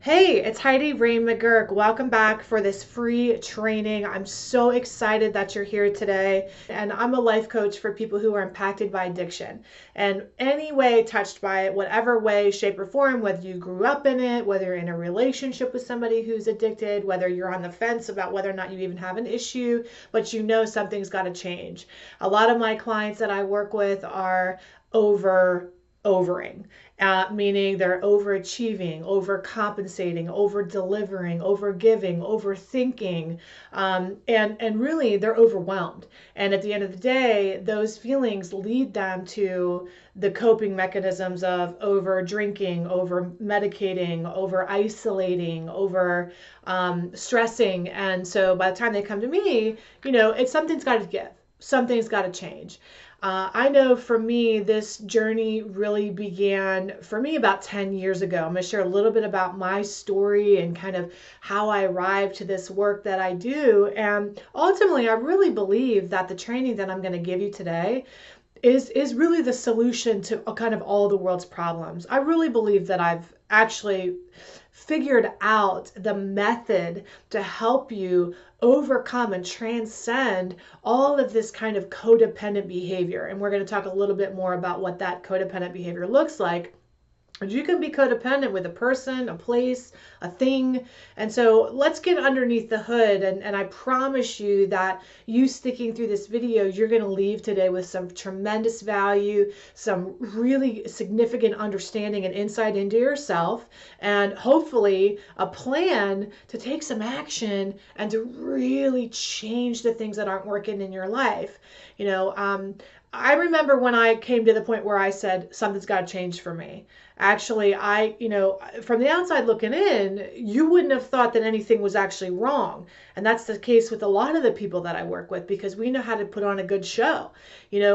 Hey, it's Heidi Rain McGurk. Welcome back for this free training. I'm so excited that you're here today. And I'm a life coach for people who are impacted by addiction and any way touched by it, whatever way, shape, or form, whether you grew up in it, whether you're in a relationship with somebody who's addicted, whether you're on the fence about whether or not you even have an issue, but you know something's got to change. A lot of my clients that I work with are overing, meaning they're overachieving, overcompensating, over delivering, over giving, overthinking, and really they're overwhelmed. And at the end of the day, those feelings lead them to the coping mechanisms of over drinking, over medicating, over isolating, over stressing. And so by the time they come to me, it's something's got to give, something's got to change. I know for me, this journey really began for me about 10 years ago. I'm going to share a little bit about my story and kind of how I arrived to this work that I do. And ultimately, I really believe that the training that I'm going to give you today is really the solution to kind of all the world's problems. I really believe that I've actually figured out the method to help you overcome and transcend all of this kind of codependent behavior. And we're going to talk a little bit more about what that codependent behavior looks like. You can be codependent with a person, a place, a thing. And so let's get underneath the hood. And I promise you that you sticking through this video, you're going to leave today with some tremendous value, some really significant understanding and insight into yourself, and hopefully a plan to take some action and to really change the things that aren't working in your life. I remember when I came to the point where I said, something's got to change for me. Actually, from the outside looking in, you wouldn't have thought that anything was actually wrong. And that's the case with a lot of the people that I work with because we know how to put on a good show.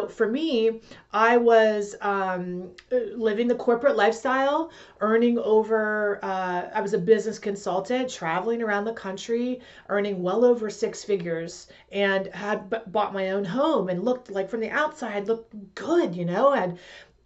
For me, I was living the corporate lifestyle, earning I was a business consultant, traveling around the country, earning well over six figures, and had bought my own home and looked like from the outside, looked good, and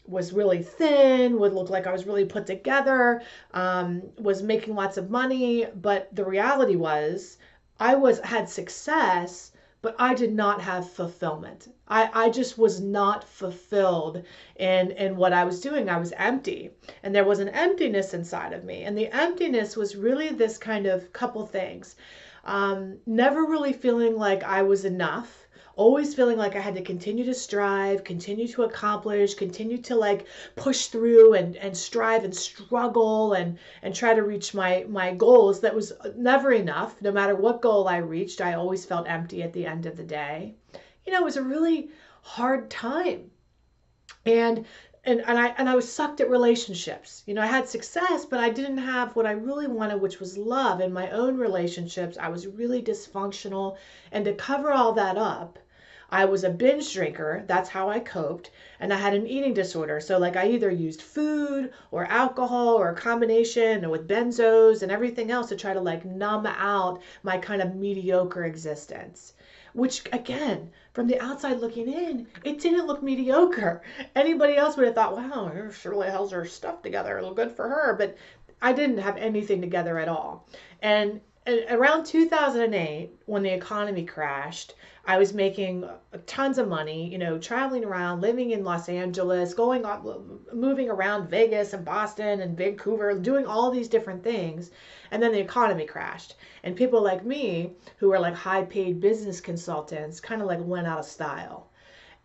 was really thin, would look like I was really put together, was making lots of money. But the reality was had success, but I did not have fulfillment. I just was not fulfilled in what I was doing. I was empty. And there was an emptiness inside of me. And the emptiness was really this kind of couple things. Never really feeling like I was enough. Always feeling like I had to continue to strive, continue to accomplish, continue to push through and strive and struggle and try to reach my goals. That was never enough. No matter what goal I reached, I always felt empty at the end of the day. It was a really hard time. And I was sucked at relationships. I had success, but I didn't have what I really wanted, which was love. In my own relationships, I was really dysfunctional. And to cover all that up, I was a binge drinker. That's how I coped. And I had an eating disorder. So I either used food or alcohol or a combination with benzos and everything else to try to numb out my kind of mediocre existence. Which again, from the outside looking in, it didn't look mediocre. Anybody else would have thought, wow, she really has her stuff together. It'll good for her. But I didn't have anything together at all. And around 2008, when the economy crashed, I was making tons of money, traveling around, living in Los Angeles, moving around Vegas and Boston and Vancouver, doing all these different things. And then the economy crashed. And people like me, who were high paid business consultants, kind of went out of style.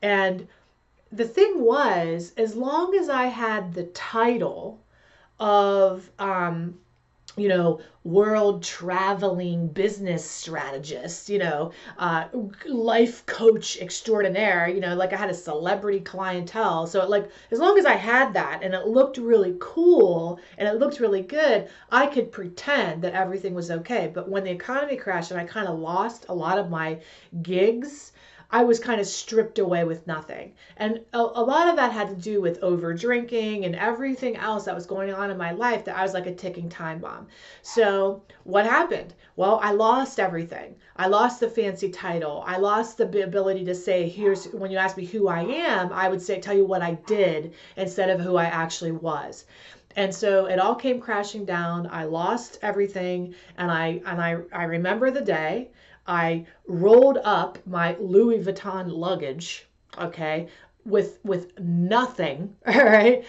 And the thing was, as long as I had the title of, world traveling business strategist, life coach extraordinaire, I had a celebrity clientele. So as long as I had that and it looked really cool and it looked really good, I could pretend that everything was okay. But when the economy crashed and I kind of lost a lot of my gigs, I was kind of stripped away with nothing. And a lot of that had to do with over drinking and everything else that was going on in my life, that I was like a ticking time bomb. So what happened? Well, I lost everything. I lost the fancy title. I lost the ability to say, when you ask me who I am, I would tell you what I did instead of who I actually was. And so it all came crashing down. I lost everything, and I remember the day I rolled up my Louis Vuitton luggage, okay, with nothing, all right,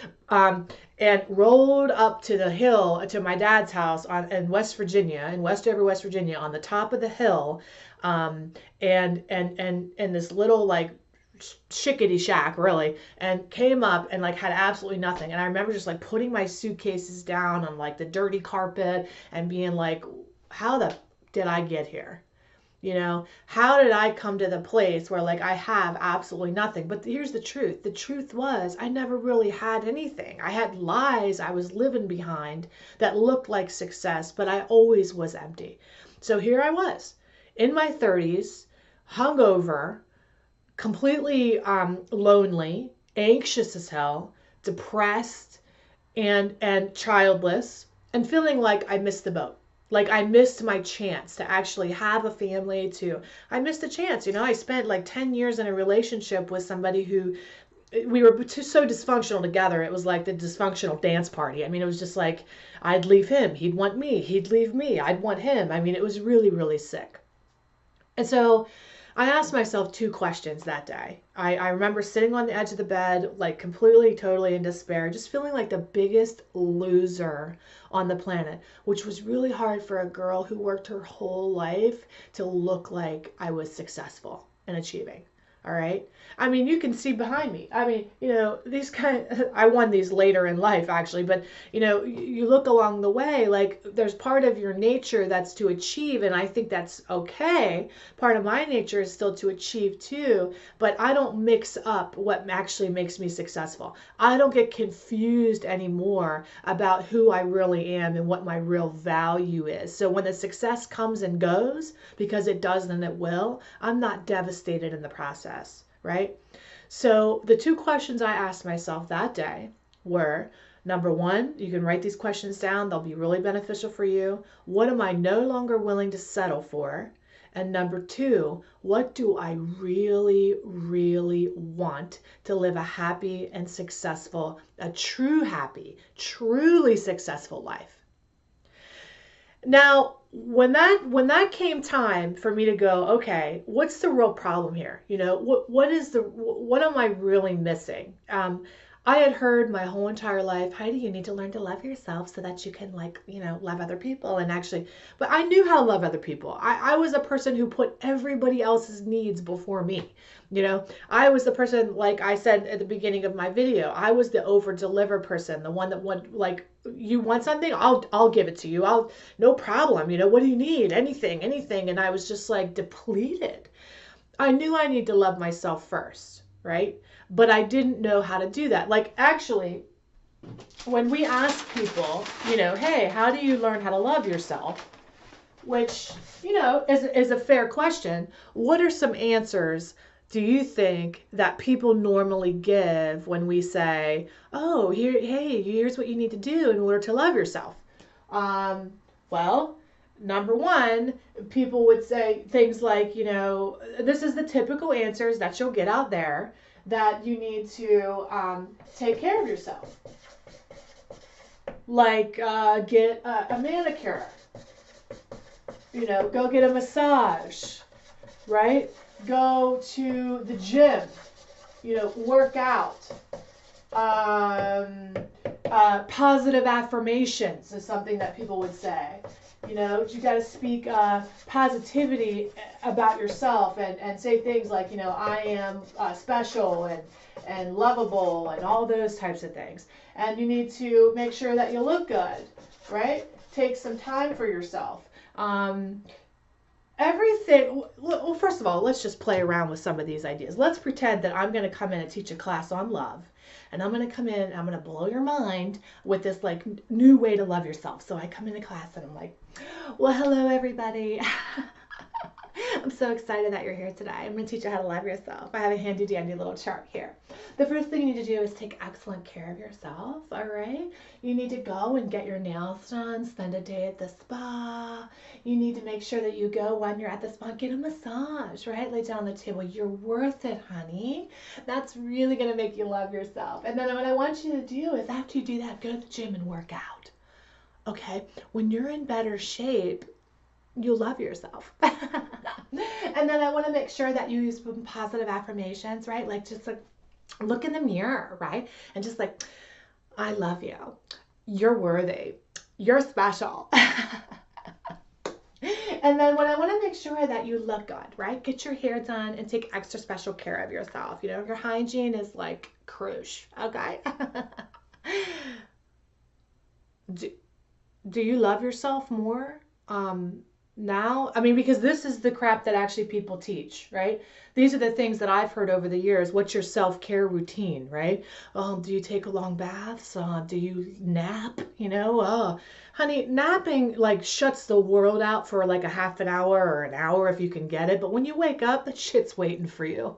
and rolled up to the hill to my dad's house in West Virginia, in Westover, West Virginia, on the top of the hill, and this little like shickety shack really, and came up and like had absolutely nothing. And I remember just like putting my suitcases down on like the dirty carpet and being like, how the did I get here? You know, how did I come to the place where like I have absolutely nothing? But here's the truth. The truth was I never really had anything. I had lies I was living behind that looked like success, but I always was empty. So here I was in my 30s, hungover, completely lonely, anxious as hell, depressed, and childless, and feeling like I missed the boat. Like I missed my chance to actually have a family. I missed a chance. You know, I spent like 10 years in a relationship with somebody who we were so dysfunctional together. It was like the dysfunctional dance party. I mean, it was just like I'd leave him, he'd want me, he'd leave me, I'd want him. I mean, it was really, really sick. And so I asked myself two questions that day. I remember sitting on the edge of the bed, like completely, totally in despair, just feeling like the biggest loser on the planet, which was really hard for a girl who worked her whole life to look like I was successful and achieving. All right. I mean, you can see behind me. I mean, you know, I won these later in life actually, but you know, you look along the way, like there's part of your nature that's to achieve. And I think that's okay. Part of my nature is still to achieve too, but I don't mix up what actually makes me successful. I don't get confused anymore about who I really am and what my real value is. So when the success comes and goes, because it does and it will, I'm not devastated in the process. Right? So the two questions I asked myself that day were, number one, you can write these questions down. They'll be really beneficial for you. What am I no longer willing to settle for? And number two, what do I really, really want to live a happy and successful, a true happy, truly successful life? Now, when that came time for me to go, okay, what's the real problem here? You know, what am I really missing? I had heard my whole entire life, Heidi, you need to learn to love yourself so that you can like, you know, love other people. And actually, but I knew how to love other people. I was a person who put everybody else's needs before me. You know, I was the person, like I said at the beginning of my video, I was the over deliver person, the one that went like, you want something, I'll give it to you. No problem. You know, what do you need? Anything. And I was just like depleted. I knew I need to love myself first, right? But I didn't know how to do that. Like actually, when we ask people, you know, hey, how do you learn how to love yourself? Which, you know, is a fair question. What are some answers do you think that people normally give when we say, oh, here's what you need to do in order to love yourself? Well, number one, people would say things like, you know, this is the typical answers that you'll get out there, that you need to take care of yourself. Like get a manicure, you know, go get a massage, right? Go to the gym, you know, work out. Positive affirmations is something that people would say. You know, you got to speak positivity about yourself and say things like, you know, I am special and lovable and all those types of things. And you need to make sure that you look good, right? Take some time for yourself. Everything, well, first of all, let's just play around with some of these ideas. Let's pretend that I'm going to come in and teach a class on love. And I'm going to come in and I'm going to blow your mind with this like new way to love yourself. So I come into class and I'm like, well, hello, everybody. I'm so excited that you're here today. I'm going to teach you how to love yourself. I have a handy dandy little chart here. The first thing you need to do is take excellent care of yourself, all right? You need to go and get your nails done, spend a day at the spa. You need to make sure that you go when you're at the spa, get a massage, right? Lay down on the table. You're worth it, honey. That's really going to make you love yourself. And then what I want you to do is after you do that, go to the gym and work out. Okay? When you're in better shape, you love yourself. And then I want to make sure that you use some positive affirmations, right? Like just like look in the mirror, right? And just like, I love you. You're worthy. You're special. And then when I want to make sure that you look good, right? Get your hair done and take extra special care of yourself. You know, your hygiene is like crucial, okay? do you love yourself more? Now, I mean, because this is the crap that actually people teach, right? These are the things that I've heard over the years. What's your self-care routine, right? Do you take long baths? Do you nap? You know, honey, napping like shuts the world out for like a half an hour or an hour if you can get it. But when you wake up, that shit's waiting for you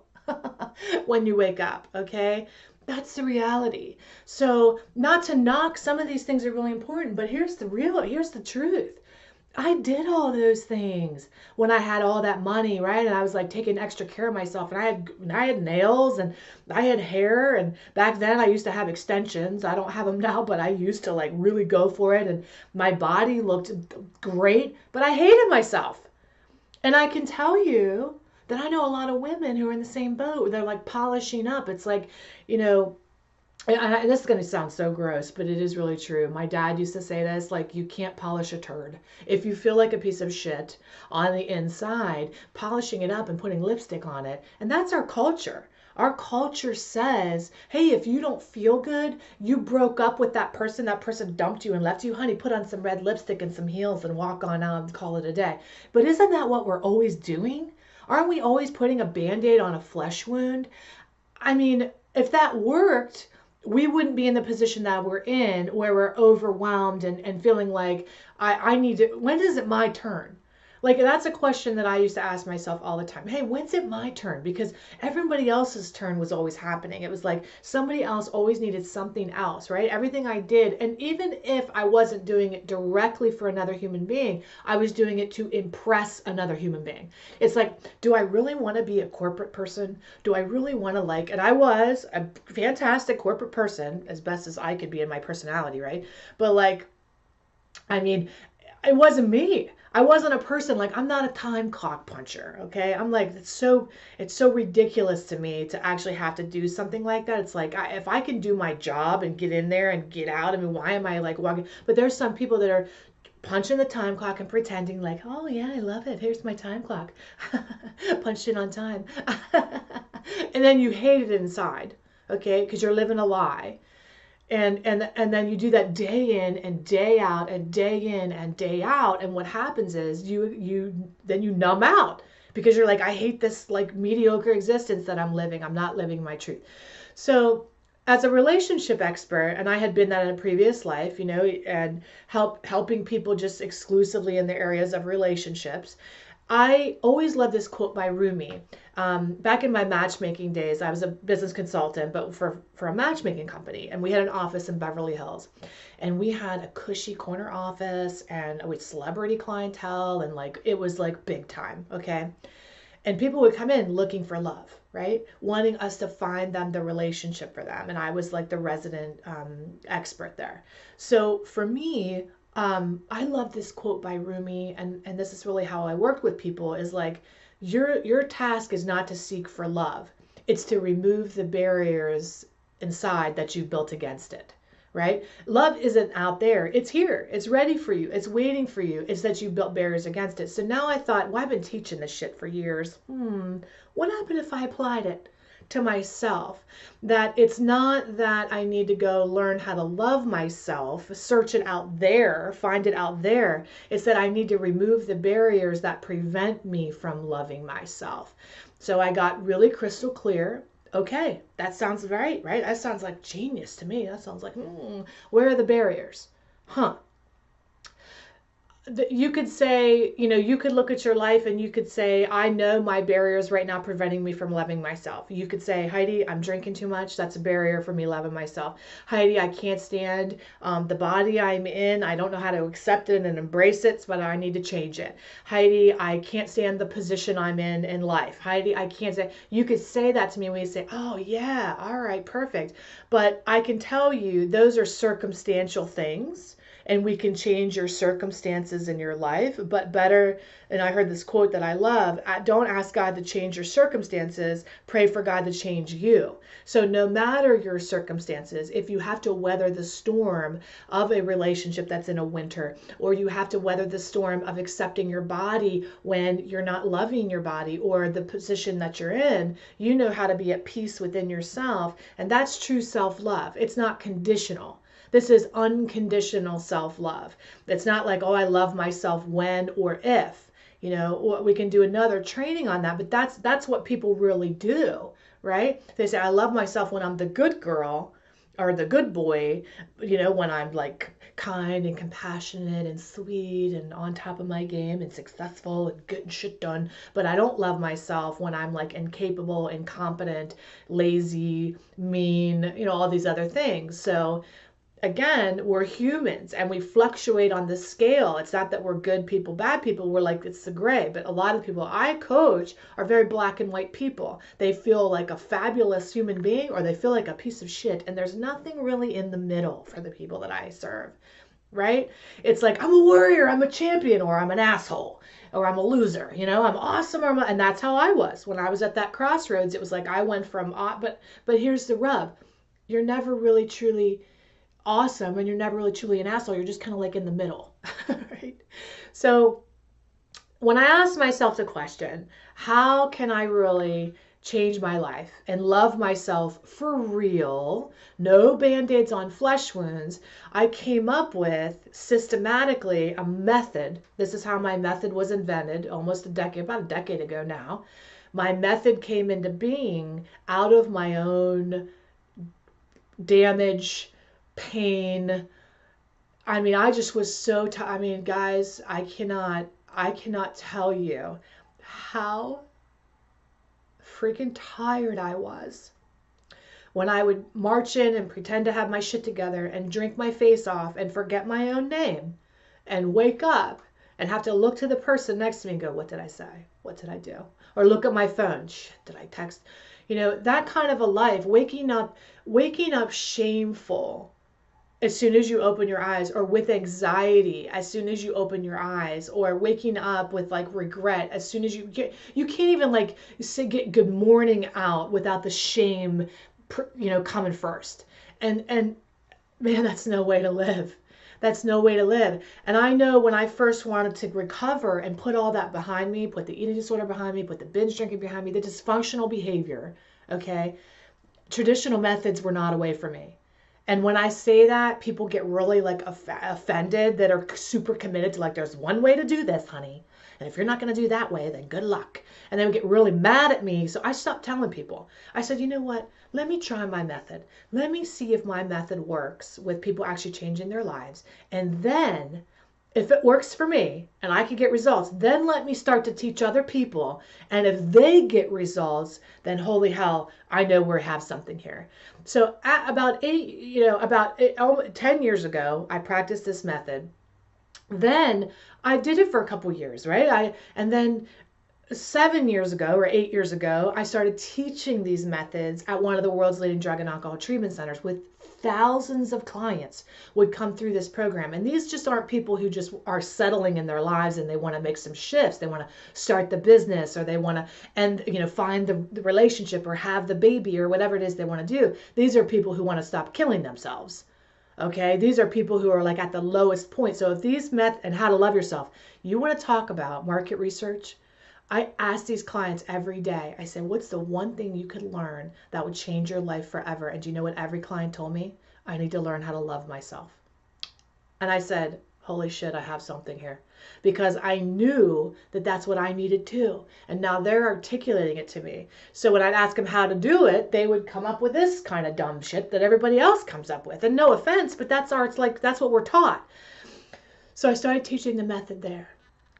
when you wake up, okay? That's the reality. So not to knock, some of these things are really important, but here's the truth. I did all those things when I had all that money, right? And I was like taking extra care of myself. And I had nails and I had hair. And back then I used to have extensions. I don't have them now, but I used to like really go for it. And my body looked great, but I hated myself. And I can tell you that I know a lot of women who are in the same boat. They're like polishing up. It's like, you know, and this is going to sound so gross, but it is really true. My dad used to say this, like, you can't polish a turd. If you feel like a piece of shit on the inside, polishing it up and putting lipstick on it. And that's our culture. Our culture says, hey, if you don't feel good, you broke up with that person dumped you and left you, honey, put on some red lipstick and some heels and walk on out and call it a day. But isn't that what we're always doing? Aren't we always putting a Band-Aid on a flesh wound? I mean, if that worked, we wouldn't be in the position that we're in where we're overwhelmed and feeling like I need to, when is it my turn? Like, that's a question that I used to ask myself all the time. Hey, when's it my turn? Because everybody else's turn was always happening. It was like somebody else always needed something else, right? Everything I did, and even if I wasn't doing it directly for another human being, I was doing it to impress another human being. It's like, do I really want to be a corporate person? Do I really want to like, and I was a fantastic corporate person as best as I could be in my personality, right? But like, I mean, it wasn't me. I wasn't a person like, I'm not a time clock puncher, okay? I'm like, it's so ridiculous to me to actually have to do something like that. It's like, if I can do my job and get in there and get out, I mean, why am I like walking? But there's some people that are punching the time clock and pretending like, oh yeah, I love it. Here's my time clock. Punched in on time. And then you hate it inside, okay? Because you're living a lie. And then you do that day in and day out and day in and day out, and what happens is you numb out because you're like, I hate this like mediocre existence that I'm living. I'm not living my truth. So as a relationship expert, and I had been that in a previous life, you know, and helping people just exclusively in the areas of relationships, I always love this quote by Rumi. Back in my matchmaking days, I was a business consultant, but for a matchmaking company, and we had an office in Beverly Hills, and we had a cushy corner office, and with celebrity clientele, and like it was like big time, okay? And people would come in looking for love, right? Wanting us to find them the relationship for them, and I was like the resident expert there. So for me, I love this quote by Rumi, and this is really how I worked with people, is like, your task is not to seek for love. It's to remove the barriers inside that you've built against it, right? Love isn't out there. It's here. It's ready for you. It's waiting for you. It's that you built barriers against it. So now I thought, well, I've been teaching this shit for years. What happened if I applied it to myself? That it's not that I need to go learn how to love myself, search it out there, find it out there. It's that I need to remove the barriers that prevent me from loving myself. So I got really crystal clear. Okay, that sounds right? That sounds like genius to me. That sounds like, where are the barriers? you could say, you could look at your life and you could say, I know my barriers right now preventing me from loving myself. You could say, Heidi, I'm drinking too much. That's a barrier for me loving myself. Heidi, I can't stand the body I'm in. I don't know how to accept it and embrace it, but I need to change it. Heidi, I can't stand the position I'm in life. Heidi, I can't say. You could say that to me when you say, oh, yeah, all right, perfect. But I can tell you those are circumstantial things, and we can change your circumstances in your life. But better, and I heard this quote that I love, don't ask God to change your circumstances, pray for God to change you. So no matter your circumstances, if you have to weather the storm of a relationship that's in a winter, or you have to weather the storm of accepting your body when you're not loving your body or the position that you're in, you know how to be at peace within yourself. And that's true self-love. It's not conditional. This is unconditional self-love. It's not like, oh, I love myself when or if. We can do another training on that, but that's what people really do, right? They say, I love myself when I'm the good girl or the good boy, when I'm like kind and compassionate and sweet and on top of my game and successful and getting shit done. But I don't love myself when I'm like incapable, incompetent, lazy, mean, all these other things. So again, we're humans and we fluctuate on the scale. It's not that we're good people, bad people. We're like, it's the gray. But a lot of people I coach are very black and white people. They feel like a fabulous human being or they feel like a piece of shit. And there's nothing really in the middle for the people that I serve, right? It's like, I'm a warrior, I'm a champion, or I'm an asshole, or I'm a loser, I'm awesome. And that's how I was. When I was at that crossroads, it was like I went from, but here's the rub. You're never really truly awesome and you're never really truly an asshole. You're just kind of like in the middle, right? So when I ask myself the question, how can I really change my life and love myself for real, no band-aids on flesh wounds, I came up with systematically a method. This is how my method was invented about a decade ago now. My method came into being out of my own damage, pain. I just was so guys, I cannot tell you how freaking tired I was when I would march in and pretend to have my shit together and drink my face off and forget my own name and wake up and have to look to the person next to me and go, what did I say? What did I do? Or look at my phone. Shit, did I text? That kind of a life, waking up shameful as soon as you open your eyes, or with anxiety as soon as you open your eyes, or waking up with like regret as soon as you can't even like say get good morning out without the shame coming first. And man, that's no way to live. That's no way to live. And I know when I first wanted to recover and put all that behind me, put the eating disorder behind me, put the binge drinking behind me, the dysfunctional behavior, okay, traditional methods were not a way for me. And when I say that, people get really like offended that are super committed to like, there's one way to do this, honey. And if you're not going to do that way, then good luck. And they would get really mad at me. So I stopped telling people. I said, you know what? Let me try my method. Let me see if my method works with people actually changing their lives. And then if it works for me and I can get results, then let me start to teach other people. And if they get results, then holy hell, I know we have something here. So about 10 years ago, I practiced this method. Then I did it for a couple years, right? And then 7 years ago or 8 years ago, I started teaching these methods at one of the world's leading drug and alcohol treatment centers with thousands of clients would come through this program. And these just aren't people who just are settling in their lives and they want to make some shifts. They want to start the business, or they want to find the relationship or have the baby or whatever it is they want to do. These are people who want to stop killing themselves. Okay, these are people who are like at the lowest point. So if these and how to love yourself, you want to talk about market research, I ask these clients every day, I say, what's the one thing you could learn that would change your life forever? And do you know what every client told me? I need to learn how to love myself. And I said, holy shit, I have something here. Because I knew that that's what I needed too. And now they're articulating it to me. So when I'd ask them how to do it, they would come up with this kind of dumb shit that everybody else comes up with. And no offense, but that's what we're taught. So I started teaching the method there.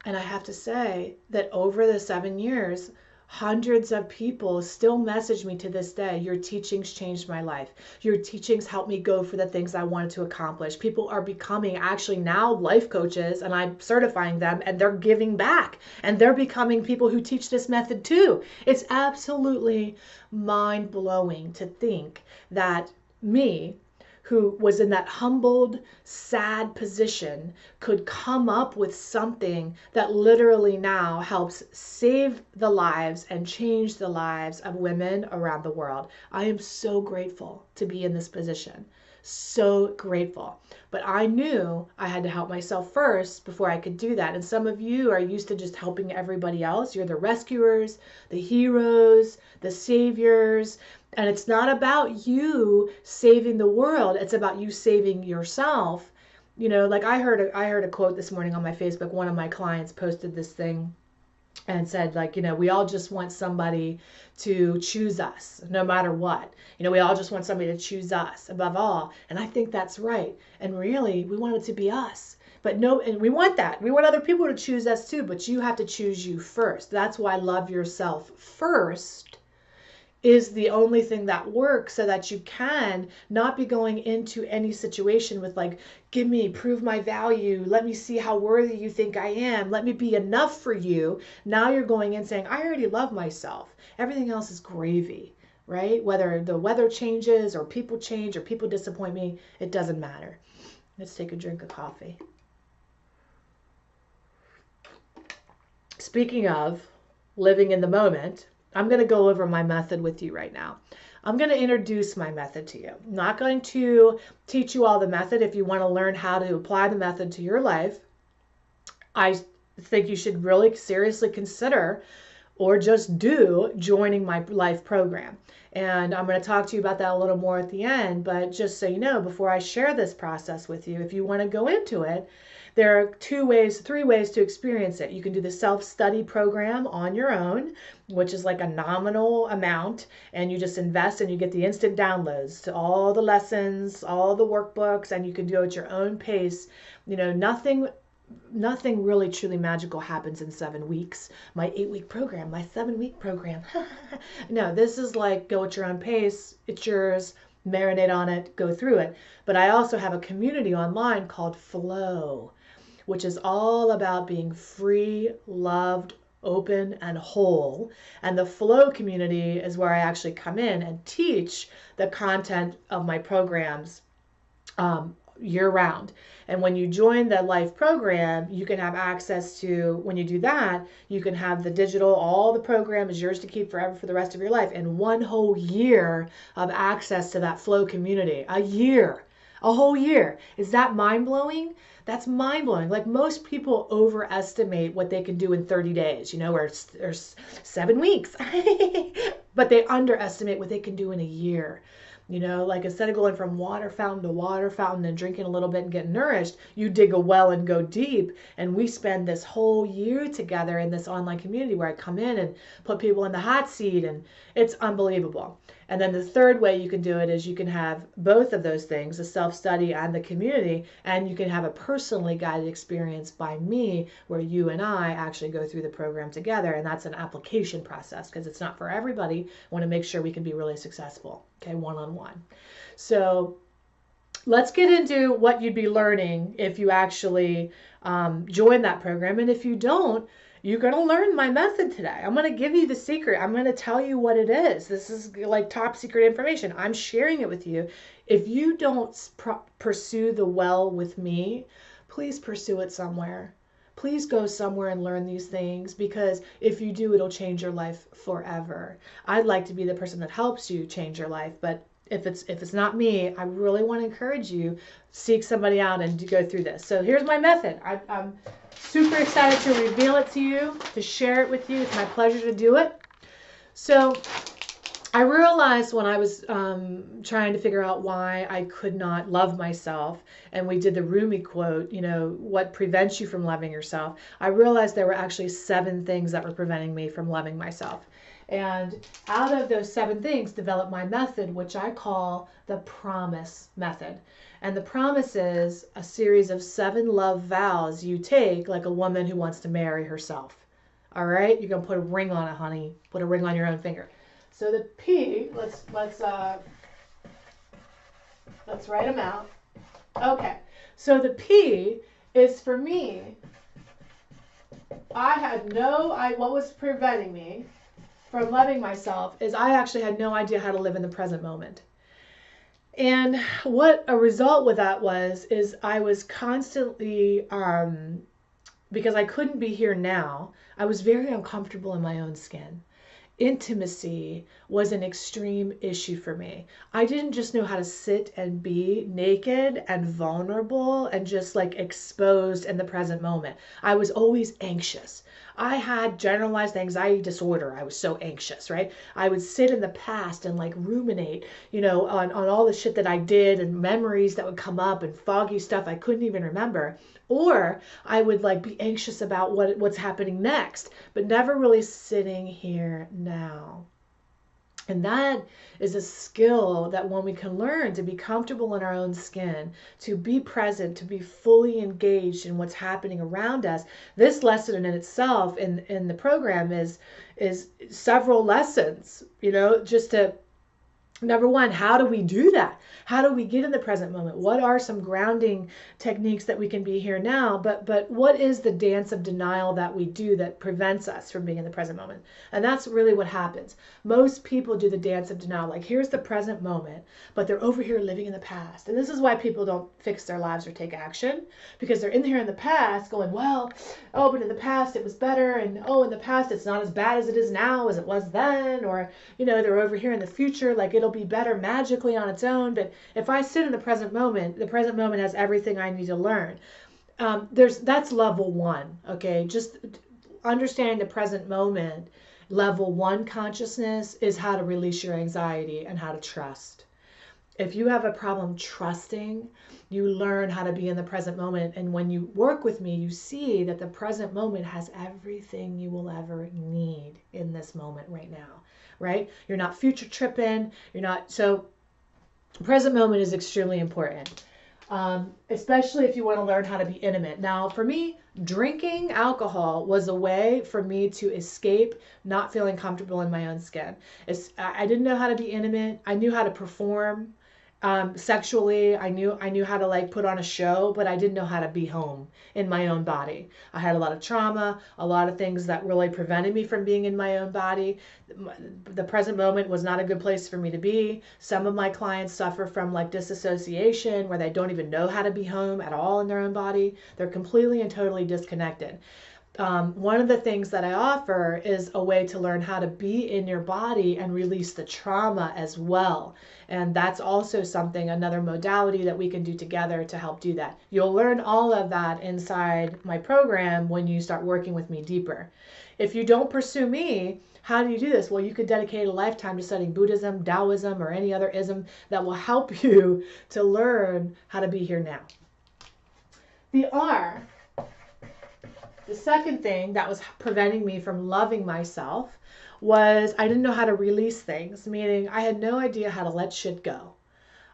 And I have to say that over the 7 years, hundreds of people still message me to this day. Your teachings changed my life. Your teachings helped me go for the things I wanted to accomplish. People are becoming actually now life coaches, and I'm certifying them, and they're giving back. And they're becoming people who teach this method too. It's absolutely mind blowing to think that me, who was in that humbled, sad position, could come up with something that literally now helps save the lives and change the lives of women around the world. I am so grateful to be in this position. So grateful. But I knew I had to help myself first before I could do that. And some of you are used to just helping everybody else. You're the rescuers, the heroes, the saviors. And it's not about you saving the world. It's about you saving yourself. You know, like I heard a quote this morning on my Facebook. One of my clients posted this thing and said, like, you know, we all just want somebody to choose us no matter what. You know, we all just want somebody to choose us above all. And I think that's right. And really, we want it to be us. But no, and we want that. We want other people to choose us too, but you have to choose you first. That's why love yourself first is the only thing that works, so that you can not be going into any situation with like, give me, prove my value, let me see how worthy you think I am, let me be enough for you. Now you're going in saying, I already love myself. Everything else is gravy, right? Whether the weather changes or people change or people disappoint me, it doesn't matter. Let's take a drink of coffee. Speaking of living in the moment, I'm going to go over my method with you right now. I'm going to introduce my method to you. I'm not going to teach you all the method. If you want to learn how to apply the method to your life, I think you should really seriously consider or just do joining my life program. And I'm going to talk to you about that a little more at the end. But just so you know, before I share this process with you, if you want to go into it, there are 3 ways to experience it. You can do the self-study program on your own, which is like a nominal amount, and you just invest and you get the instant downloads to all the lessons, all the workbooks, and you can do it at your own pace. You know, nothing really truly magical happens in 7 weeks. My 8-week program, my 7-week program. No, this is like go at your own pace. It's yours. Marinate on it, go through it. But I also have a community online called Flow, which is all about being free, loved, open, and whole. And the Flow community is where I actually come in and teach the content of my programs year round. And when you join the life program, you can have access to, when you do that, you can have the digital, all the program is yours to keep forever for the rest of your life, and 1 whole year of access to that Flow community. A whole year. Is that mind-blowing? That's mind-blowing. Like, most people overestimate what they can do in 30 days, you know, or 7 weeks. But they underestimate what they can do in a year. You know, like instead of going from water fountain to water fountain and drinking a little bit and getting nourished, you dig a well and go deep. And we spend this whole year together in this online community where I come in and put people in the hot seat, and it's unbelievable. And then the third way you can do it is you can have both of those things, the self-study and the community, and you can have a personally guided experience by me where you and I actually go through the program together. And that's an application process because it's not for everybody. I want to make sure we can be really successful, okay, one-on-one. So let's get into what you'd be learning if you actually join that program. And if you don't, you're going to learn my method today. I'm going to give you the secret. I'm going to tell you what it is. This is like top secret information. I'm sharing it with you. If you don't pursue the well with me, please pursue it somewhere. Please go somewhere and learn these things, because if you do, it'll change your life forever. I'd like to be the person that helps you change your life, but if it's not me, I really want to encourage you, seek somebody out and go through this. So here's my method. I'm super excited to reveal it to you, to share it with you. It's my pleasure to do it. So I realized when I was trying to figure out why I could not love myself, and we did the Rumi quote, you know, what prevents you from loving yourself, I realized there were actually 7 things that were preventing me from loving myself. And out of those 7 things, developed my method, which I call the promise method. And the promise is a series of 7 love vows you take, like a woman who wants to marry herself. All right, you're gonna put a ring on it, honey. Put a ring on your own finger. So the P, let's write them out. Okay, so the P is for me. What was preventing me from loving myself is I actually had no idea how to live in the present moment. And what a result with that is I was constantly, because I couldn't be here now, I was very uncomfortable in my own skin. Intimacy was an extreme issue for me. I didn't just know how to sit and be naked and vulnerable and just like exposed in the present moment. I was always anxious. I had generalized anxiety disorder. I was so anxious, right? I would sit in the past and like ruminate, on all the shit that I did and memories that would come up and foggy stuff I couldn't even remember. Or I would like be anxious about what's happening next, but never really sitting here now. And that is a skill that when we can learn to be comfortable in our own skin, to be present, to be fully engaged in what's happening around us. This lesson in itself in the program is several lessons, just to, number one, how do we do that? How do we get in the present moment? What are some grounding techniques that we can be here now? But what is the dance of denial that we do that prevents us from being in the present moment? And that's really what happens. Most people do the dance of denial. Like, here's the present moment, but they're over here living in the past. And this is why people don't fix their lives or take action, because they're in here in the past going, well, oh, but in the past it was better. And oh, in the past it's not as bad as it is now as it was then. Or, they're over here in the future, like it'll be better magically on its own. But if I sit in the present moment has everything I need to learn. That's level 1. Okay, just understanding the present moment. Level 1 consciousness is how to release your anxiety and how to trust. If you have a problem trusting, you learn how to be in the present moment. And when you work with me, you see that the present moment has everything you will ever need in this moment right now, right? You're not future tripping. So present moment is extremely important, especially if you want to learn how to be intimate. Now, for me, drinking alcohol was a way for me to escape not feeling comfortable in my own skin. I didn't know how to be intimate. I knew how to perform sexually. I knew how to like put on a show, but I didn't know how to be home in my own body. I had a lot of trauma, a lot of things that really prevented me from being in my own body. The present moment was not a good place for me to be. Some of my clients suffer from like disassociation, where they don't even know how to be home at all in their own body. They're completely and totally disconnected. One of the things that I offer is a way to learn how to be in your body and release the trauma as well. And that's also another modality that we can do together to help do that. You'll learn all of that inside my program when you start working with me deeper. If you don't pursue me, how do you do this? Well, you could dedicate a lifetime to studying Buddhism, Taoism, or any other ism that will help you to learn how to be here now. The R. The second thing that was preventing me from loving myself was I didn't know how to release things, meaning I had no idea how to let shit go.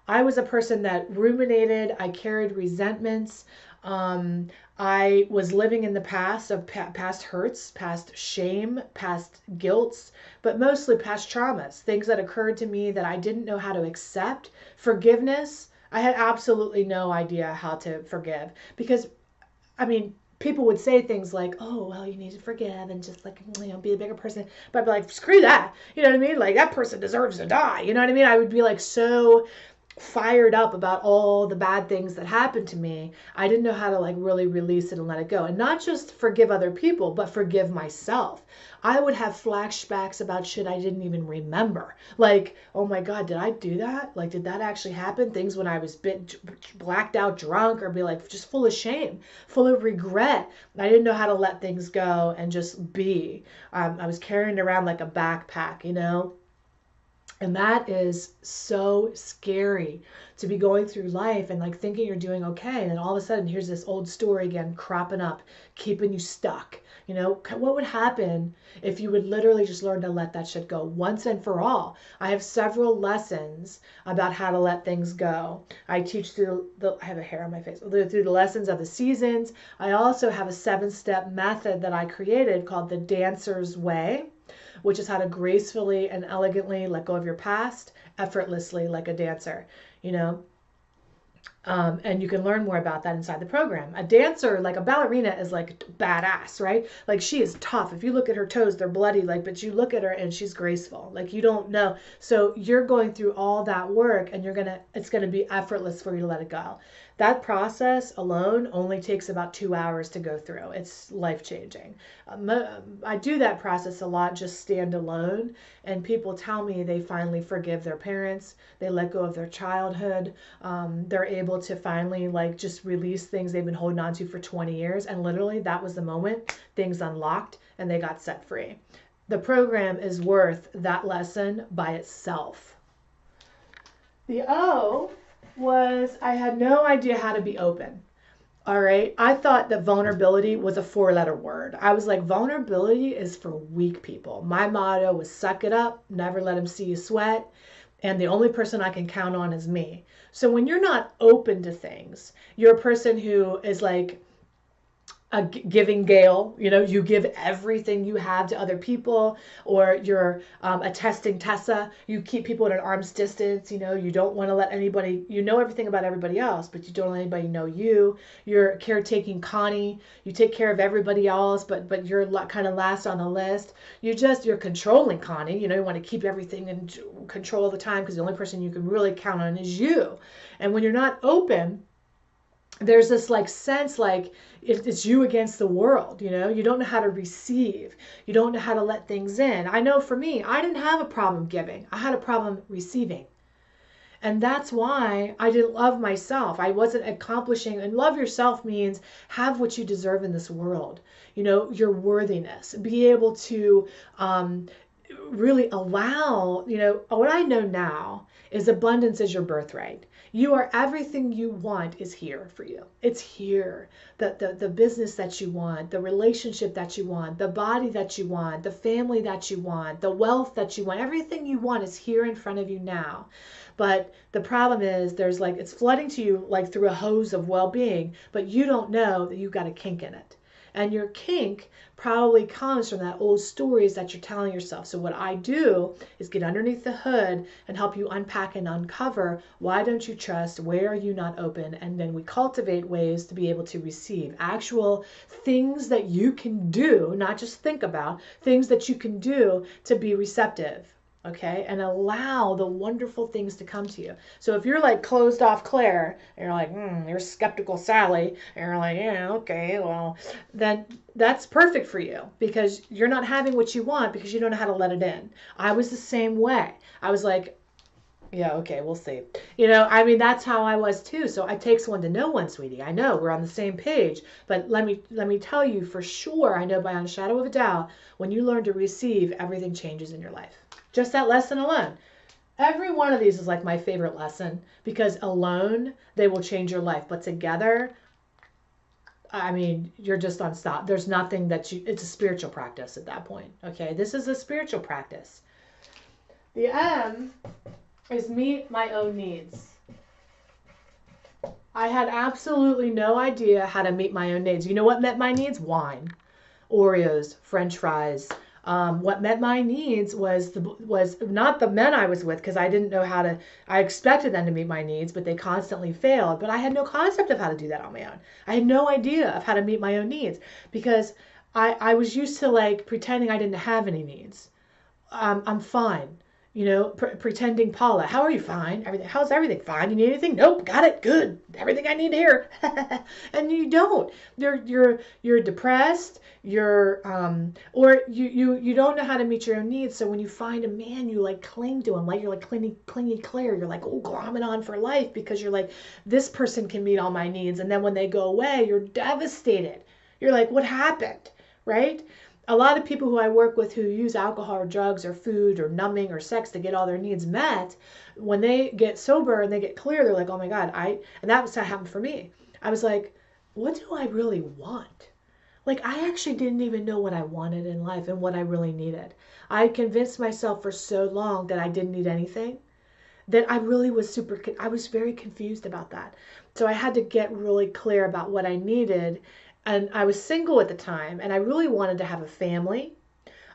I was a person that ruminated. I carried resentments. I was living in the past of past hurts, past shame, past guilts, but mostly past traumas, things that occurred to me that I didn't know how to accept. Forgiveness, I had absolutely no idea how to forgive, because, people would say things like, oh, well, you need to forgive and just like, be a bigger person. But I'd be like, screw that. You know what I mean? Like, that person deserves to die. You know what I mean? I would be like so fired up about all the bad things that happened to me. I didn't know how to like really release it and let it go. And not just forgive other people, but forgive myself. I would have flashbacks about shit I didn't even remember. Like, oh my God, did I do that? Like, did that actually happen? Things when I was blacked out drunk, or be like just full of shame, full of regret. I didn't know how to let things go and just be. I was carrying around like a backpack, And that is so scary, to be going through life and like thinking you're doing okay. And then all of a sudden, here's this old story again cropping up, keeping you stuck. You know, what would happen if you would literally just learn to let that shit go once and for all? I have several lessons about how to let things go. I teach through I have a hair on my face, through the lessons of the seasons. I also have a 7-step method that I created called the Dancer's Way, which is how to gracefully and elegantly let go of your past, effortlessly like a dancer, you know. And you can learn more about that inside the program. A dancer, like a ballerina, is like badass, right? Like she is tough. If you look at her toes, they're bloody, like, but you look at her and she's graceful. Like you don't know. So you're going through all that work and it's gonna be effortless for you to let it go. That process alone only takes about 2 hours to go through. It's life changing. I do that process a lot, just stand alone, and people tell me they finally forgive their parents, they let go of their childhood, they're able to finally like just release things they've been holding on to for 20 years, and literally that was the moment things unlocked and they got set free. The program is worth that lesson by itself. The O was I had no idea how to be open. All right. I thought that vulnerability was a 4-letter word. I was like, vulnerability is for weak people. My motto was suck it up, never let them see you sweat. And the only person I can count on is me. So when you're not open to things, you're a person who is like a giving Gale, you know, you give everything you have to other people, or you're a testing Tessa, you keep people at an arm's distance, you know, you don't want to let anybody, you know everything about everybody else, but you don't let anybody know you. You're caretaking Connie, you take care of everybody else, but you're kind of last on the list. You're controlling Connie, you know, you want to keep everything in control all the time because the only person you can really count on is you. And when you're not open, there's this like sense like it's you against the world, you know. You don't know how to receive, you don't know how to let things in. I know for me, I didn't have a problem giving, I had a problem receiving. And that's why I didn't love myself. I wasn't accomplishing. And love yourself means have what you deserve in this world, you know, your worthiness, be able to really allow, you know, what I know now is abundance is your birthright. You are everything you want is here for you. It's here. The business that you want, the relationship that you want, the body that you want, the family that you want, the wealth that you want, everything you want is here in front of you now. But the problem is there's like, it's flooding to you like through a hose of well-being, but you don't know that you've got a kink in it. And your kink probably comes from that old stories that you're telling yourself. So what I do is get underneath the hood and help you unpack and uncover why don't you trust, where are you not open, and then we cultivate ways to be able to receive actual things that you can do, not just think about, things that you can do to be receptive. Okay, and allow the wonderful things to come to you. So if you're like closed off Claire, and you're like, you're skeptical Sally, and you're like, yeah, okay, well, then that's perfect for you because you're not having what you want because you don't know how to let it in. I was the same way. I was like, yeah, okay, we'll see. You know, I mean, that's how I was too. So it takes one to know one, sweetie. I know we're on the same page, but let me tell you for sure, I know beyond a shadow of a doubt, when you learn to receive, everything changes in your life. Just that lesson alone. Every one of these is like my favorite lesson because alone they will change your life, but together, I mean, you're just unstoppable. There's nothing it's a spiritual practice at that point. Okay, this is a spiritual practice. The M is meet my own needs. I had absolutely no idea how to meet my own needs. You know what met my needs? Wine, Oreos, French fries. What met my needs was not the men I was with because I didn't know how to. I expected them to meet my needs, but they constantly failed. But I had no concept of how to do that on my own. I had no idea of how to meet my own needs because I was used to like pretending I didn't have any needs. I'm fine. You know, pretending Paula, how are you? Fine. How's everything? Fine. You need anything? Nope. Got it. Good. Everything I need here. And you don't. You're depressed. You're or you don't know how to meet your own needs. So when you find a man, you like cling to him, like you're like clingy Claire. You're like, oh, glomming on for life because you're like, this person can meet all my needs. And then when they go away, you're devastated. You're like, what happened? Right? a lot of people who I work with who use alcohol or drugs or food or numbing or sex to get all their needs met, when they get sober and they get clear, they're like, oh my God, and that was what happened for me. I was like, what do I really want? Like, I actually didn't even know what I wanted in life and what I really needed. I convinced myself for so long that I didn't need anything that I really was I was very confused about that. So I had to get really clear about what I needed. And I was single at the time, and I really wanted to have a family.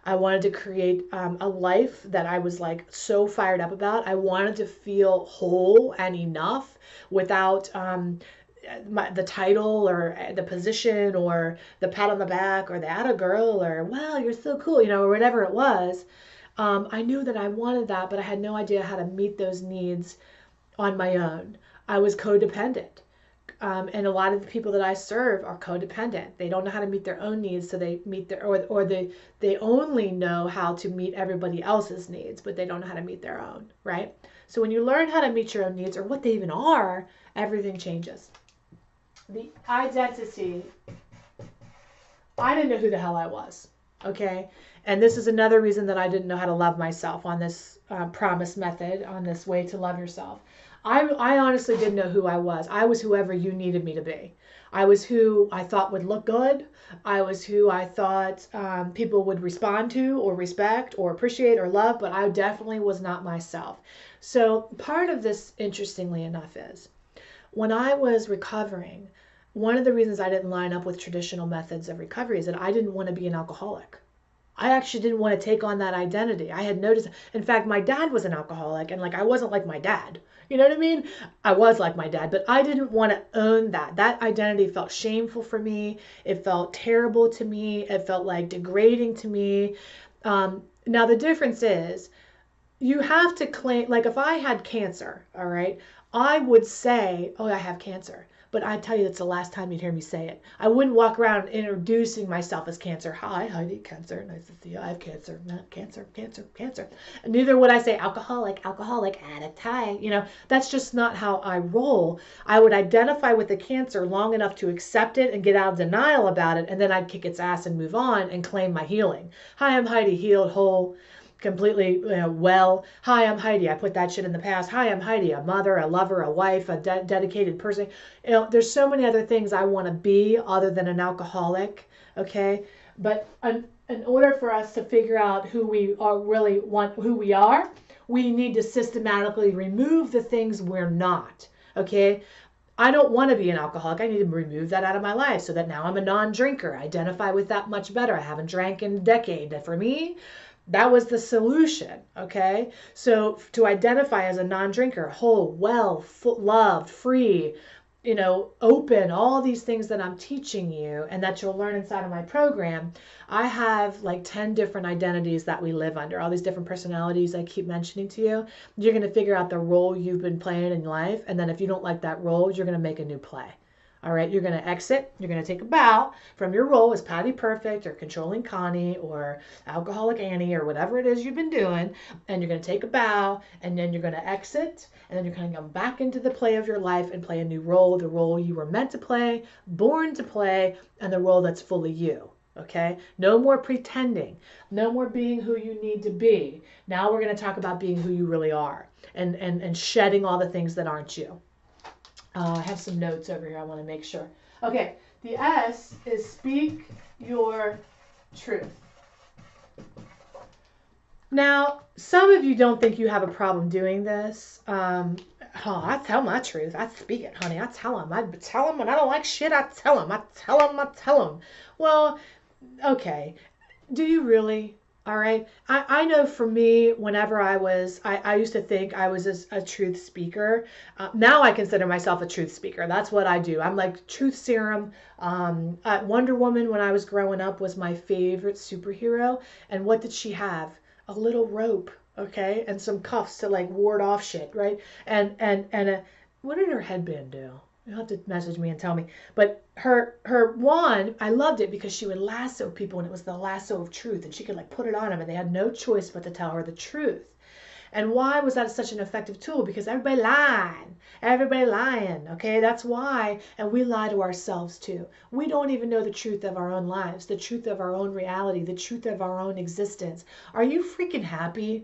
I wanted to create a life that I was like so fired up about. I wanted to feel whole and enough without the title or the position or the pat on the back or the atta girl or wow, you're so cool, or whatever it was. I knew that I wanted that, but I had no idea how to meet those needs on my own. I was codependent. And a lot of the people that I serve are codependent. They don't know how to meet their own needs, so they meet their, or they only know how to meet everybody else's needs, but they don't know how to meet their own, right? So when you learn how to meet your own needs or what they even are, everything changes. The identity, I didn't know who the hell I was, okay? And this is another reason that I didn't know how to love myself on this promise method, on this way to love yourself. I honestly didn't know who I was. I was whoever you needed me to be. I was who I thought would look good. I was who I thought people would respond to or respect or appreciate or love, but I definitely was not myself. So part of this, interestingly enough, is when I was recovering, one of the reasons I didn't line up with traditional methods of recovery is that I didn't want to be an alcoholic. I actually didn't want to take on that identity. I had noticed, in fact, my dad was an alcoholic, and like I wasn't like my dad. You know what I mean? I was like my dad, but I didn't want to own that. That identity felt shameful for me. It felt terrible to me. It felt like degrading to me. Now, the difference is you have to claim, like if I had cancer, all right, I would say, oh, I have cancer. But I tell you, that's the last time you'd hear me say it. I wouldn't walk around introducing myself as cancer. Hi, Heidi, cancer. Nice to see you. I have cancer. Not cancer, cancer, cancer. And neither would I say alcoholic, addict. Hi. That's just not how I roll. I would identify with the cancer long enough to accept it and get out of denial about it. And then I'd kick its ass and move on and claim my healing. Hi, I'm Heidi, healed, whole, completely well. Hi, I'm Heidi. I put that shit in the past. Hi, I'm Heidi, a mother, a lover, a wife, a dedicated person. There's so many other things I want to be other than an alcoholic. Okay, but in order for us to figure out who we are, really want who we are, we need to systematically remove the things we're not. Okay. I don't want to be an alcoholic. I need to remove that out of my life so that now I'm a non-drinker. I identify with that much better. I haven't drank in a decade. For me, that was the solution, okay? So to identify as a non-drinker, whole, well, loved, free, open, all these things that I'm teaching you and that you'll learn inside of my program, I have like 10 different identities that we live under, all these different personalities I keep mentioning to you. You're going to figure out the role you've been playing in life, and then if you don't like that role, you're going to make a new play. All right, you're going to exit. You're going to take a bow from your role as Patty Perfect or Controlling Connie or Alcoholic Annie or whatever it is you've been doing. And you're going to take a bow, and then you're going to exit. And then you're going to come back into the play of your life and play a new role, the role you were meant to play, born to play, and the role that's fully you. Okay? No more pretending. No more being who you need to be. Now we're going to talk about being who you really are and shedding all the things that aren't you. I have some notes over here I want to make sure. Okay, the S is speak your truth. Now, some of you don't think you have a problem doing this. I tell my truth. I speak it, honey. I tell them. I tell them when I don't like shit. I tell them. I tell them. I tell them. Well, okay. Do you really? All right. I know for me, whenever I used to think I was a truth speaker. Now I consider myself a truth speaker. That's what I do. I'm like truth serum. Wonder Woman, when I was growing up, was my favorite superhero. And what did she have? A little rope, okay, and some cuffs to like ward off shit, right? And what did her headband do? You'll have to message me and tell me. But her wand, I loved it because she would lasso people, and it was the lasso of truth, and she could like put it on them, and they had no choice but to tell her the truth. And why was that such an effective tool? Because everybody lying. Everybody lying. Okay, that's why. And we lie to ourselves too. We don't even know the truth of our own lives, the truth of our own reality, the truth of our own existence. Are you freaking happy?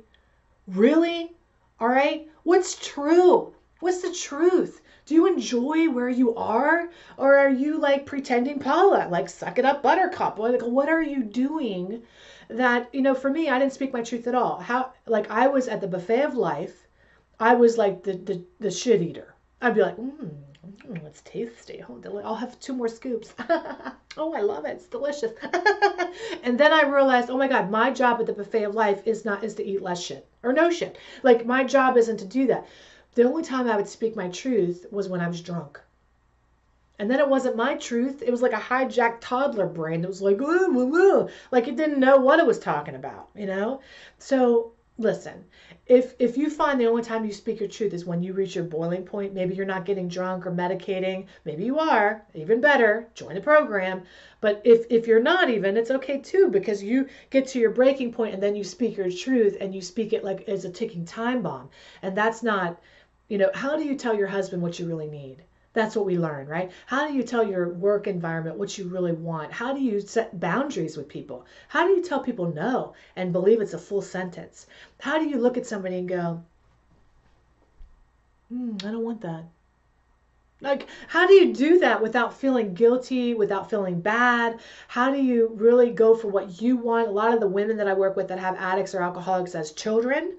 Really? All right. What's true? What's the truth? Do you enjoy where you are? Or are you like pretending Paula, like suck it up buttercup? Like, what are you doing that, for me, I didn't speak my truth at all. How, like, I was at the buffet of life. I was like the shit eater. I'd be like, it's tasty. Oh, I'll have 2 more scoops. Oh, I love it. It's delicious. And then I realized, oh my God, my job at the buffet of life is to eat less shit or no shit. Like, my job isn't to do that. The only time I would speak my truth was when I was drunk. And then it wasn't my truth. It was like a hijacked toddler brain that was like, like it didn't know what it was talking about, So listen, if you find the only time you speak your truth is when you reach your boiling point, maybe you're not getting drunk or medicating, maybe you are, even better, join the program. But if you're not even, it's okay too, because you get to your breaking point and then you speak your truth and you speak it like as a ticking time bomb. And that's not, how do you tell your husband what you really need? That's what we learn, right? How do you tell your work environment what you really want? How do you set boundaries with people? How do you tell people no and believe it's a full sentence? How do you look at somebody and go, I don't want that? Like, how do you do that without feeling guilty, without feeling bad? How do you really go for what you want? A lot of the women that I work with that have addicts or alcoholics as children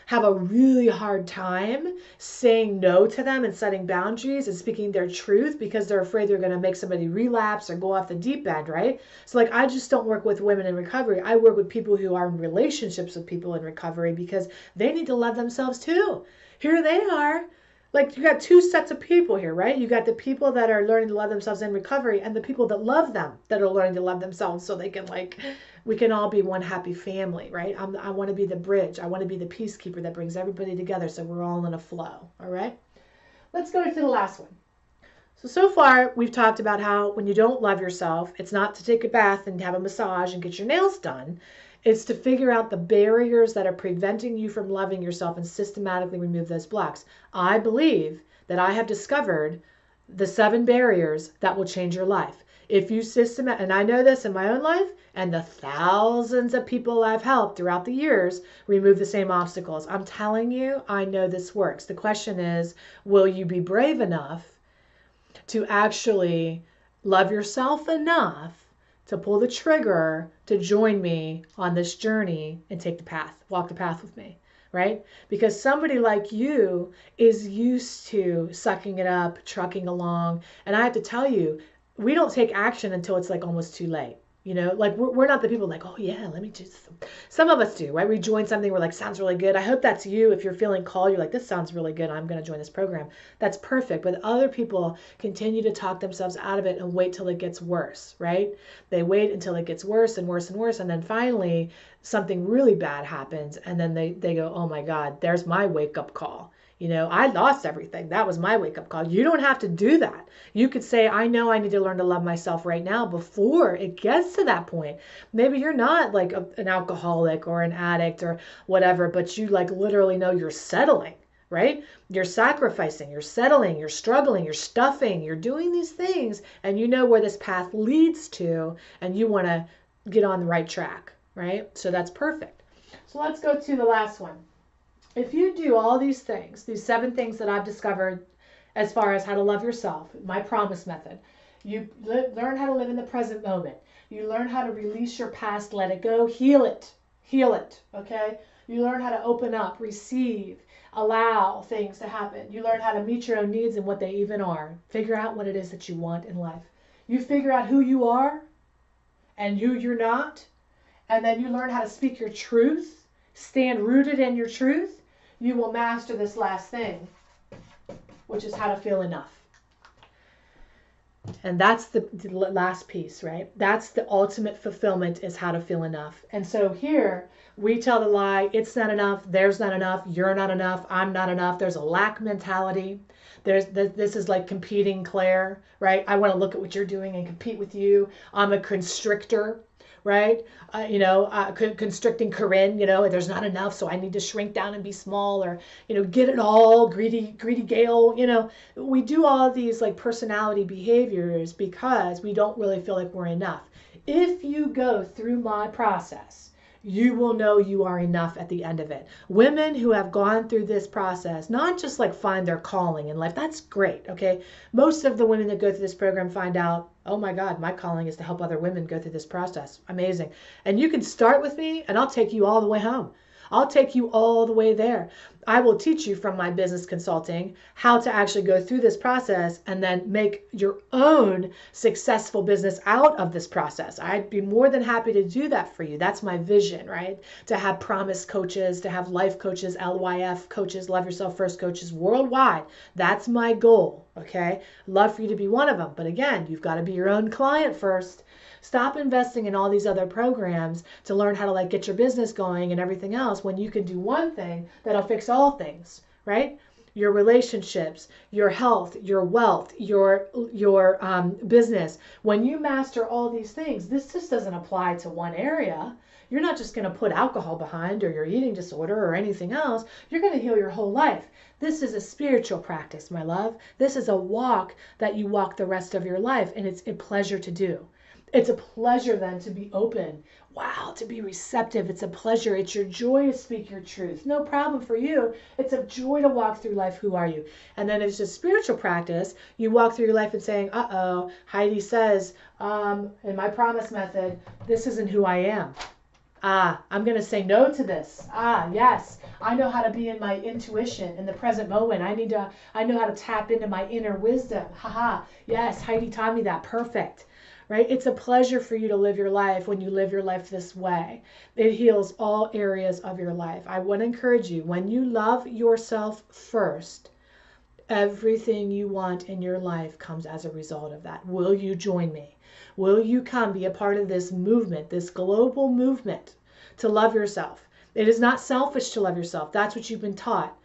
have a really hard time saying no to them and setting boundaries and speaking their truth because they're afraid they're going to make somebody relapse or go off the deep end, right? So like, I just don't work with women in recovery. I work with people who are in relationships with people in recovery because they need to love themselves too. Here they are. Like, you got 2 sets of people here, right? You got the people that are learning to love themselves in recovery and the people that love them, that are learning to love themselves so they can, like, we can all be one happy family, right? I want to be the bridge. I want to be the peacekeeper that brings everybody together so we're all in a flow, all right? Let's go to the last one. So far, we've talked about how when you don't love yourself, it's not to take a bath and have a massage and get your nails done. It's to figure out the barriers that are preventing you from loving yourself and systematically remove those blocks. I believe that I have discovered the 7 barriers that will change your life. If you and I know this in my own life, and the thousands of people I've helped throughout the years remove the same obstacles. I'm telling you, I know this works. The question is, will you be brave enough to actually love yourself enough to pull the trigger to join me on this journey and walk the path with me, right? Because somebody like you is used to sucking it up, trucking along. And I have to tell you, we don't take action until it's like almost too late. Like we're not the people like, oh yeah, let me just, some of us do, right? We join something, we're like, sounds really good. I hope that's you. If you're feeling called, you're like, this sounds really good, I'm going to join this program. That's perfect. But other people continue to talk themselves out of it and wait till it gets worse, right? They wait until it gets worse and worse and worse. And then finally something really bad happens. And then they go, oh my God, there's my wake up call. I lost everything. That was my wake up call. You don't have to do that. You could say, I know I need to learn to love myself right now before it gets to that point. Maybe you're not like an alcoholic or an addict or whatever, but you like literally know you're settling, right? You're sacrificing, you're settling, you're struggling, you're stuffing, you're doing these things, and you know where this path leads to, and you want to get on the right track, right? So that's perfect. So let's go to the last one. If you do all these things, these 7 things that I've discovered as far as how to love yourself, my promise method, you learn how to live in the present moment. You learn how to release your past, let it go, heal it, okay? You learn how to open up, receive, allow things to happen. You learn how to meet your own needs and what they even are. Figure out what it is that you want in life. You figure out who you are and who you're not, and then you learn how to speak your truth, stand rooted in your truth. You will master this last thing, which is how to feel enough. And that's the last piece, right? That's the ultimate fulfillment, is how to feel enough. And so here we tell the lie, it's not enough, there's not enough, you're not enough, I'm not enough. There's a lack mentality. This is like competing, Claire, right? I want to look at what you're doing and compete with you. I'm a constrictor, right? Constricting Corinne, there's not enough, so I need to shrink down and be small, or, get it all, greedy Gail, we do all of these like personality behaviors because we don't really feel like we're enough. If you go through my process, you will know you are enough at the end of it. Women who have gone through this process, not just like find their calling in life, that's great, okay? Most of the women that go through this program find out, oh my God, my calling is to help other women go through this process. Amazing. And you can start with me and I'll take you all the way home. I'll take you all the way there. I will teach you from my business consulting how to actually go through this process and then make your own successful business out of this process. I'd be more than happy to do that for you. That's my vision, right? To have promise coaches, to have life coaches, LYF coaches, love yourself first coaches worldwide. That's my goal, okay? Love for you to be one of them. But again, you've got to be your own client first. Stop investing in all these other programs to learn how to like get your business going and everything else when you can do one thing that'll fix all things, right? Your relationships, your health, your wealth, your business. When you master all these things, this just doesn't apply to one area. You're not just going to put alcohol behind or your eating disorder or anything else. You're going to heal your whole life. This is a spiritual practice, my love. This is a walk that you walk the rest of your life, and it's a pleasure to do. It's a pleasure then to be open. Wow, to be receptive. It's a pleasure. It's your joy to speak your truth. No problem for you. It's a joy to walk through life. Who are you? And then it's just spiritual practice. You walk through your life and saying, uh-oh, Heidi says, in my promise method, this isn't who I am. I'm going to say no to this. Yes, I know how to be in my intuition in the present moment. I know how to tap into my inner wisdom. Yes, Heidi taught me that. Perfect. Right? It's a pleasure for you to live your life when you live your life this way. It heals all areas of your life. I want to encourage you, when you love yourself first, everything you want in your life comes as a result of that. Will you join me? Will you come be a part of this movement, this global movement to love yourself? It is not selfish to love yourself. That's what you've been taught.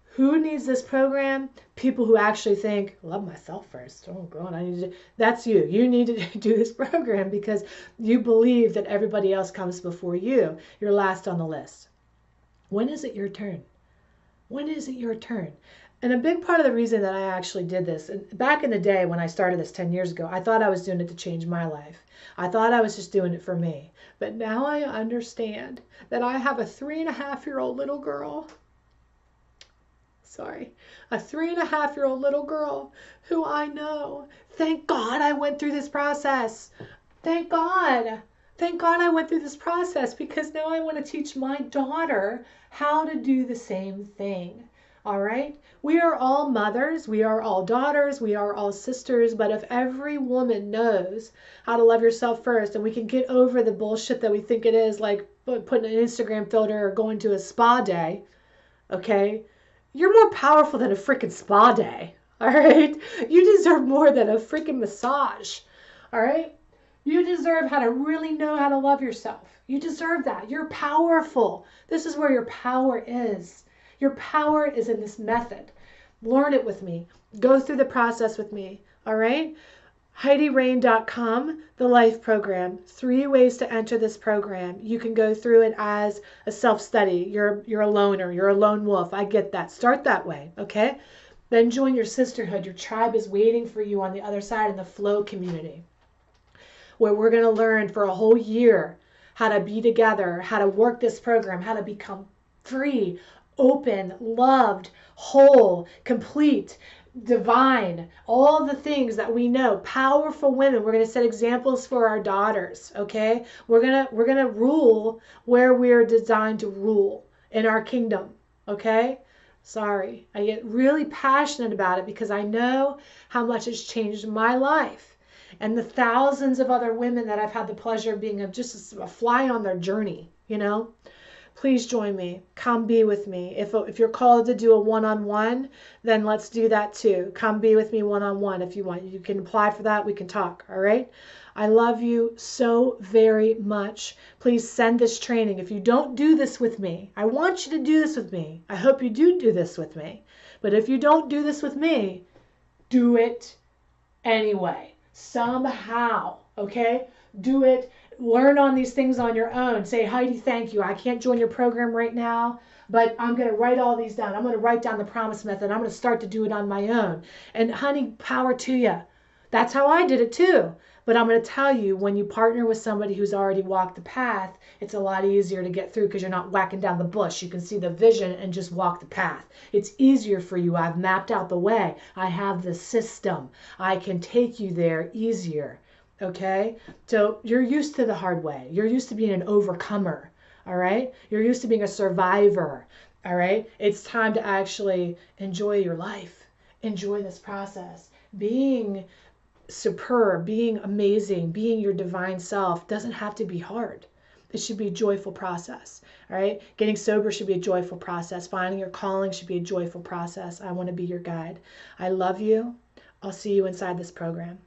Who needs this program? People who actually think, love myself first. Oh God, I need to. That's you. You need to do this program because you believe that everybody else comes before you. You're last on the list. When is it your turn? When is it your turn? And a big part of the reason that I actually did this, and back in the day when I started this 10 years ago, I thought I was doing it to change my life. I thought I was just doing it for me. But now I understand that I have a 3.5-year-old little girl. A 3.5-year-old little girl who I know. Thank God I went through this process. Thank God. Thank God I went through this process, because now I want to teach my daughter how to do the same thing. All right? We are all mothers. We are all daughters. We are all sisters. But if every woman knows how to love yourself first, and we can get over the bullshit that we think it is, like putting an Instagram filter or going to a spa day, okay? You're more powerful than a freaking spa day, all right? You deserve more than a freaking massage, all right? You deserve how to really know how to love yourself. You deserve that. You're powerful. This is where your power is. Your power is in this method. Learn it with me. Go through the process with me, all right? HeidiRain.com, the Life Program. 3 ways to enter this program. You can go through it as a self-study. You're a loner. You're a lone wolf. I get that. Start that way, okay? Then join your sisterhood. Your tribe is waiting for you on the other side in the Flow community, where we're going to learn for a whole year how to be together, how to work this program, how to become free, open, loved, whole, complete, divine, all the things that we know. Powerful women. We're going to set examples for our daughters, okay? We're going to rule where we're designed to rule in our kingdom, okay? Sorry. I get really passionate about it because I know how much it's changed my life and the thousands of other women that I've had the pleasure of being just a fly on their journey, you know? Please join me. Come be with me. If you're called to do a one-on-one, then let's do that too. Come be with me one-on-one if you want. You can apply for that. We can talk. All right? I love you so very much. Please send this training. If you don't do this with me, I want you to do this with me. I hope you do this with me. But if you don't do this with me, do it anyway. Somehow. Okay? Do it. learn on these things on your own. Say, Heidi, thank you. I can't join your program right now, but I'm going to write all these down. I'm going to write down the promise method. I'm going to start to do it on my own. And honey, power to you. That's how I did it too. But I'm going to tell you, when you partner with somebody who's already walked the path, it's a lot easier to get through because you're not whacking down the bush. You can see the vision and just walk the path. It's easier for you. I've mapped out the way. I have the system. I can take you there easier. Okay? So you're used to the hard way. You're used to being an overcomer. All right? You're used to being a survivor. All right? It's time to actually enjoy your life. Enjoy this process. Being superb, being amazing, being your divine self doesn't have to be hard. It should be a joyful process. All right? Getting sober should be a joyful process. Finding your calling should be a joyful process. I want to be your guide. I love you. I'll see you inside this program.